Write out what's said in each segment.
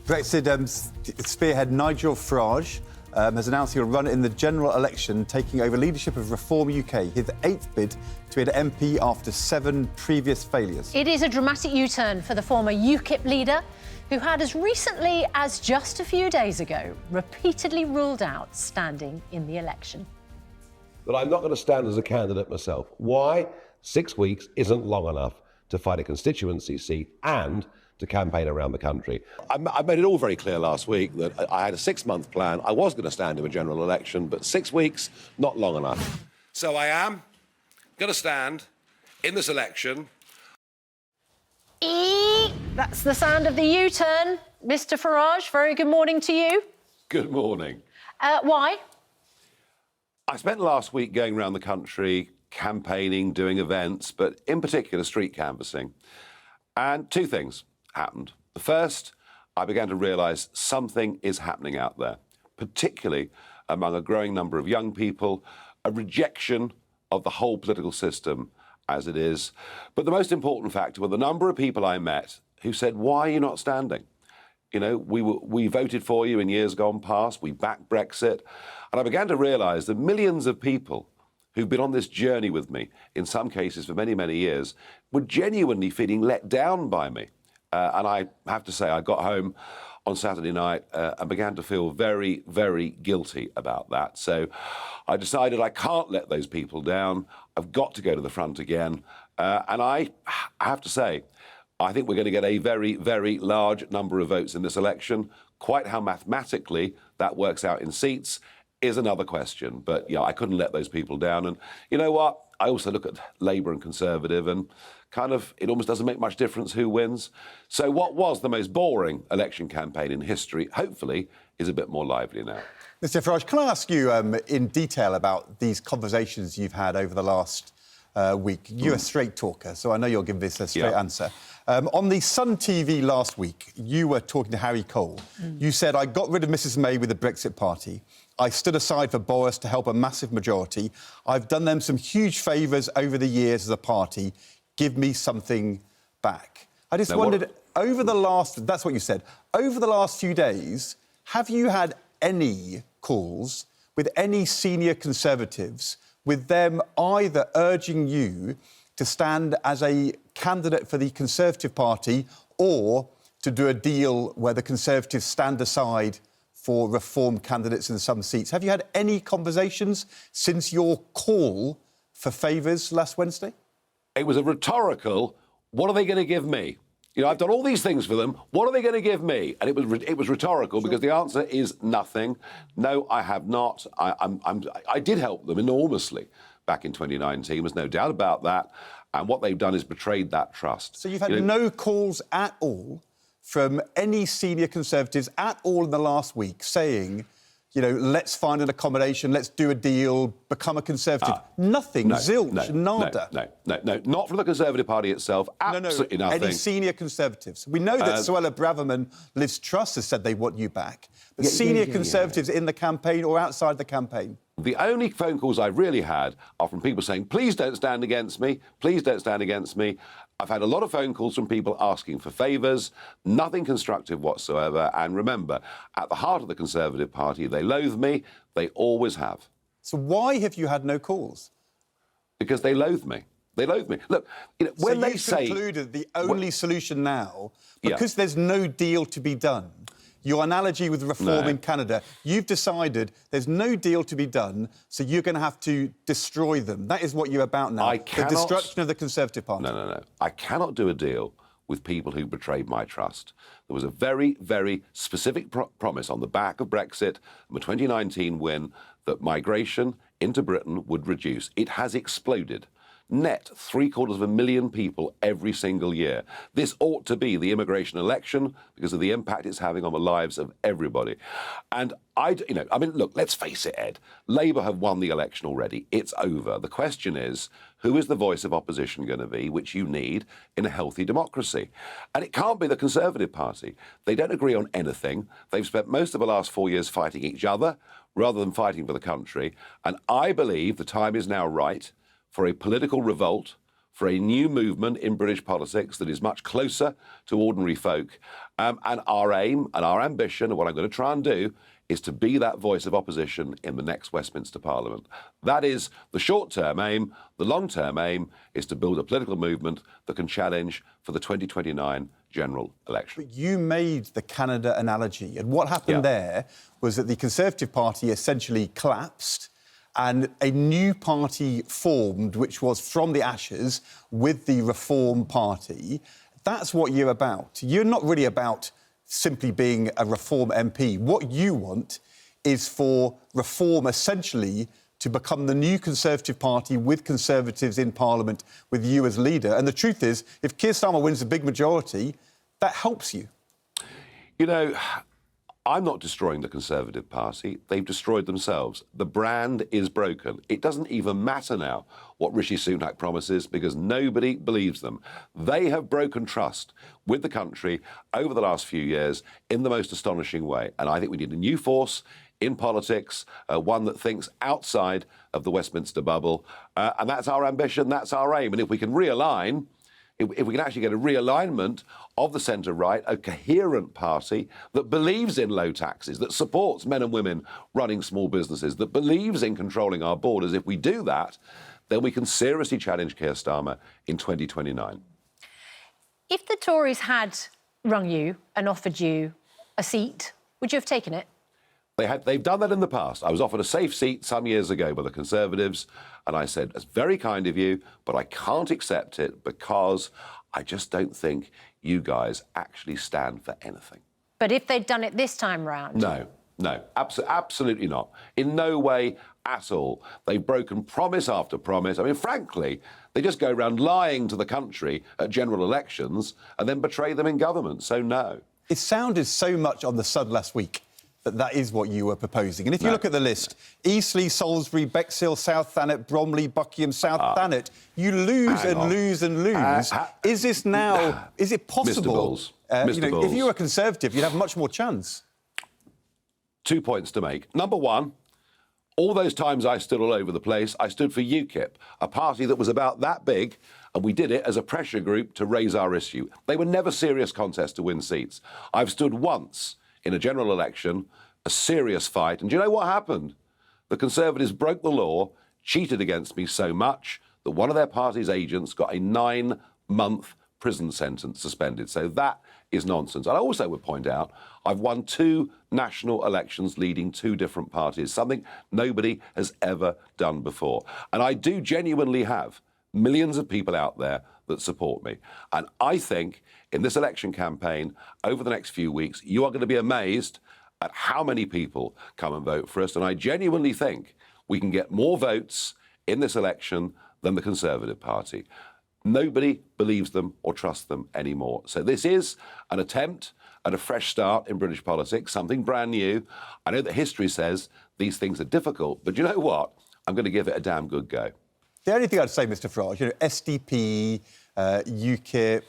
Brexit spearhead Nigel Farage has announced he'll run in the general election, taking over leadership of Reform UK, his 8th bid to be an MP after 7 previous failures. It is a dramatic U-turn for the former UKIP leader, who had as recently as just a few days ago repeatedly ruled out standing in the election. But I'm not going to stand as a candidate myself. Why? 6 weeks isn't long enough to fight a constituency seat and to campaign around the country. I made it all very clear last week that I had a 6-month plan. I was going to stand in a general election, but 6 weeks, not long enough. So I am going to stand in this election. That's the sound of the U-turn. Mr. Farage, very good morning to you. Good morning. Why? I spent last week going around the country, campaigning, doing events, but in particular street canvassing. And 2 things happened. The first, I began to realise something is happening out there, particularly among a growing number of young people, a rejection of the whole political system as it is. But the most important factor were the number of people I met who said, why are you not standing? You know, we voted for you in years gone past, we backed Brexit. And I began to realise that millions of people who've been on this journey with me, in some cases for many, many years, were genuinely feeling let down by me. And I have to say, I got home on Saturday night and began to feel very, very guilty about that. So I decided I can't let those people down. I've got to go to the front again. And I have to say, I think we're going to get a very, very large number of votes in this election. Quite how mathematically that works out in seats is another question. But, yeah, I couldn't let those people down. And you know what? I also look at Labour and Conservative and kind of it almost doesn't make much difference who wins. So what was the most boring election campaign in history, hopefully, is a bit more lively now. Mr. Farage, can I ask you in detail about these conversations you've had over the last week? You're a straight talker, so I know you'll give this a straight answer. On the Sun TV last week, you were talking to Harry Cole. You said, I got rid of Mrs May with the Brexit Party. I stood aside for Boris to help a massive majority. I've done them some huge favours over the years as a party. Give me something back. I just wondered, over the last... That's what you said. Over the last few days, have you had any calls with any senior Conservatives with them either urging you to stand as a candidate for the Conservative Party or to do a deal where the Conservatives stand aside for Reform candidates in some seats? Have you had any conversations since your call for favours last Wednesday? It was a rhetorical, what are they going to give me? You know, I've done all these things for them. What are they going to give me? And it was rhetorical because the answer is nothing. No, I have not. I did help them enormously back in 2019. There's no doubt about that. And what they've done is betrayed that trust. So you've had no calls at all from any senior Conservatives at all in the last week saying, you know, let's find an accommodation, let's do a deal, become a Conservative. Nothing, zilch, nada. No, not from the Conservative Party itself, absolutely nothing. Any senior Conservatives. We know that Suella Braverman, Liz Truss has said they want you back. But senior Conservatives in the campaign or outside the campaign? The only phone calls I've really had are from people saying, please don't stand against me, please don't stand against me. I've had a lot of phone calls from people asking for favours, nothing constructive whatsoever. And remember, at the heart of the Conservative Party, they loathe me, they always have. So why have you had no calls? Because they loathe me. They loathe me. Look, you know, when they say... So you've concluded the only solution now, because there's no deal to be done, your analogy with Reform in Canada, you've decided there's no deal to be done, so you're going to have to destroy them. That is what you're about now, the destruction of the Conservative Party. No. I cannot do a deal with people who betrayed my trust. There was a very, very specific promise on the back of Brexit and the 2019 win that migration into Britain would reduce. It has exploded. Net 750,000 people every single year. This ought to be the immigration election because of the impact it's having on the lives of everybody. And look, let's face it, Ed. Labour have won the election already. It's over. The question is, who is the voice of opposition going to be, which you need in a healthy democracy? And it can't be the Conservative Party. They don't agree on anything. They've spent most of the last 4 years fighting each other rather than fighting for the country. And I believe the time is now right for a political revolt, for a new movement in British politics that is much closer to ordinary folk. And our aim and our ambition, and what I'm going to try and do, is to be that voice of opposition in the next Westminster Parliament. That is the short-term aim. The long-term aim is to build a political movement that can challenge for the 2029 general election. But you made the Canada analogy, and what happened there was that the Conservative Party essentially collapsed and a new party formed, which was from the ashes with the Reform Party. That's what you're about. You're not really about simply being a Reform MP. What you want is for Reform essentially to become the new Conservative Party with Conservatives in Parliament with you as leader. And the truth is, if Keir Starmer wins a big majority, that helps you. You know, I'm not destroying the Conservative Party. They've destroyed themselves. The brand is broken. It doesn't even matter now what Rishi Sunak promises because nobody believes them. They have broken trust with the country over the last few years in the most astonishing way. And I think we need a new force in politics, one that thinks outside of the Westminster bubble. And that's our ambition, that's our aim. And if we can realign, if we can actually get a realignment of the centre-right, a coherent party that believes in low taxes, that supports men and women running small businesses, that believes in controlling our borders, if we do that, then we can seriously challenge Keir Starmer in 2029. If the Tories had rung you and offered you a seat, would you have taken it? They've done that in the past. I was offered a safe seat some years ago by the Conservatives, and I said, that's very kind of you, but I can't accept it because I just don't think you guys actually stand for anything. But if they'd done it this time round? No, absolutely not. In no way at all. They've broken promise after promise. I mean, frankly, they just go around lying to the country at general elections and then betray them in government. So no. It sounded so much on the Sun last week that is what you were proposing. And if you look at the list, Eastleigh, Salisbury, Bexhill, South Thanet, Bromley, Buckingham, South Thanet, you lose and lose and lose. Is this now, is it possible? Mr. Bulls. If you were a Conservative, you'd have much more chance. 2 points to make. Number one, all those times I stood all over the place, I stood for UKIP, a party that was about that big, and we did it as a pressure group to raise our issue. They were never serious contests to win seats. I've stood once in a general election, a serious fight, and do you know what happened? The Conservatives broke the law, cheated against me so much that one of their party's agents got a 9-month prison sentence suspended. So that is nonsense. I also would point out I've won 2 national elections leading 2 different parties, something nobody has ever done before. And I do genuinely have millions of people out there that support me. And I think in this election campaign, over the next few weeks, you are going to be amazed at how many people come and vote for us. And I genuinely think we can get more votes in this election than the Conservative Party. Nobody believes them or trusts them anymore. So this is an attempt at a fresh start in British politics, something brand new. I know that history says these things are difficult, but you know what? I'm going to give it a damn good go. The only thing I'd say, Mr. Farage, SDP, UKIP,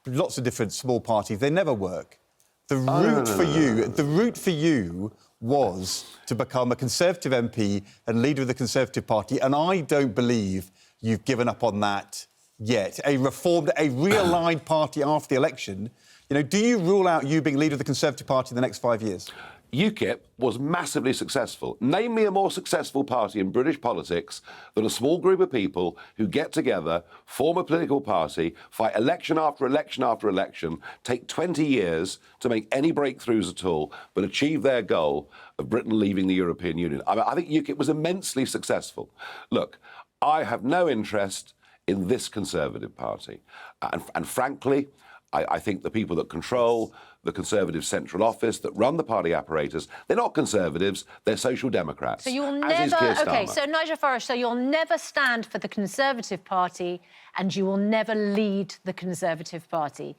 lots of different small parties, they never work. The route for you was to become a Conservative MP and leader of the Conservative Party, and I don't believe you've given up on that yet. A realigned party after the election. Do you rule out you being leader of the Conservative Party in the next 5 years? UKIP was massively successful. Name me a more successful party in British politics than a small group of people who get together, form a political party, fight election after election after election, take 20 years to make any breakthroughs at all, but achieve their goal of Britain leaving the European Union. I think UKIP was immensely successful. Look, I have no interest in this Conservative Party. And frankly, I think the people that control the Conservative central office, that run the party apparatus, they're not Conservatives, they're Social Democrats. So you'll never... OK, so Nigel Farage, so you'll never stand for the Conservative Party and you will never lead the Conservative Party?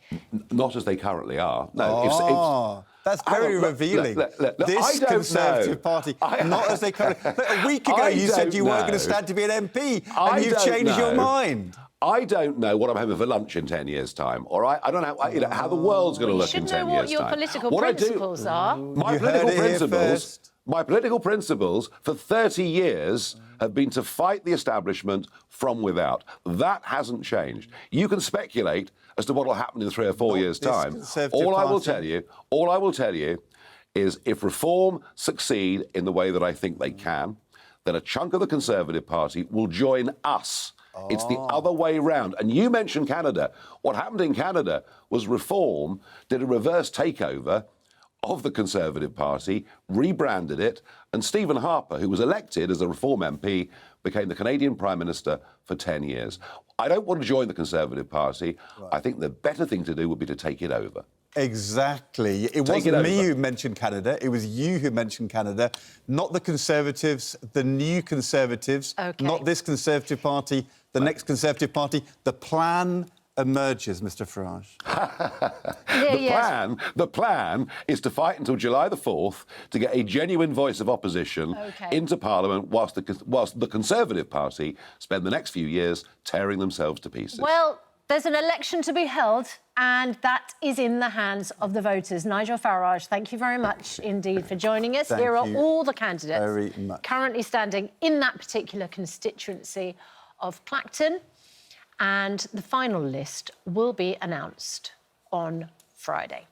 Not as they currently are. No. That's very revealing. Look, this Conservative Party, not as they currently... A week ago you said you weren't going to stand to be an MP and you've changed your mind. I don't know what I'm having for lunch in 10 years' time, all right? I don't know how the world's going to look in 10 years' time. You should know what your political principles are. My political principles My political principles for 30 years have been to fight the establishment from without. That hasn't changed. You can speculate as to what will happen in 3 or 4 years' time. All I will tell you is if Reform succeed in the way that I think they can, then a chunk of the Conservative Party will join us. It's the other way round. And you mentioned Canada. What happened in Canada was Reform did a reverse takeover of the Conservative Party, rebranded it, and Stephen Harper, who was elected as a Reform MP, became the Canadian Prime Minister for 10 years. I don't want to join the Conservative Party. Right. I think the better thing to do would be to take it over. Exactly. It wasn't me who mentioned Canada. It was you who mentioned Canada, not the Conservatives, the new Conservatives, not this Conservative Party, the next Conservative Party. The plan emerges, Mr. Farage. The plan is to fight until July the 4th to get a genuine voice of opposition into Parliament whilst the Conservative Party spend the next few years tearing themselves to pieces. Well, there's an election to be held, and that is in the hands of the voters. Nigel Farage, thank you very much indeed for joining us. Here are all the candidates currently standing in that particular constituency of Clacton. And the final list will be announced on Friday.